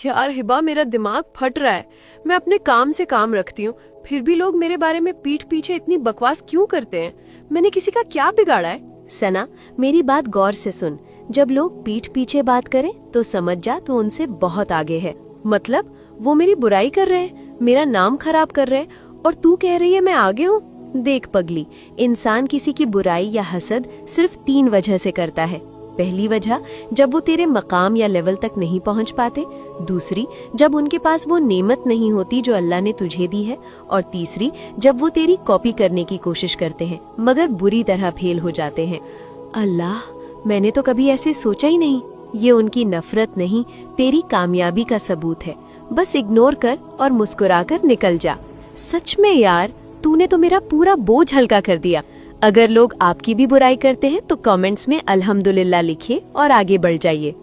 यार हिबा, मेरा दिमाग फट रहा है। मैं अपने काम से काम रखती हूँ, फिर भी लोग मेरे बारे में पीठ पीछे इतनी बकवास क्यों करते हैं? मैंने किसी का क्या बिगाड़ा है? सना, मेरी बात गौर से सुन। जब लोग पीठ पीछे बात करें तो समझ जा तो उनसे बहुत आगे है। मतलब वो मेरी बुराई कर रहे हैं, मेरा नाम खराब कर रहे हैं, और तू कह रही है मैं आगे हूँ? देख पगली, इंसान किसी की बुराई या हसद सिर्फ 3 वजह से करता है। पहली वजह, जब वो तेरे मकाम या लेवल तक नहीं पहुंच पाते। दूसरी, जब उनके पास वो नेमत नहीं होती जो अल्लाह ने तुझे दी है। और तीसरी, जब वो तेरी कॉपी करने की कोशिश करते हैं मगर बुरी तरह फेल हो जाते हैं। अल्लाह, मैंने तो कभी ऐसे सोचा ही नहीं। ये उनकी नफरत नहीं, तेरी कामयाबी का सबूत है। बस इग्नोर कर और मुस्कुराकर निकल जा। सच में यार, तूने तो मेरा पूरा बोझ हल्का कर दिया। अगर लोग आपकी भी बुराई करते हैं तो कमेंट्स में अल्हम्दुलिल्लाह लिखिए और आगे बढ़ जाइए।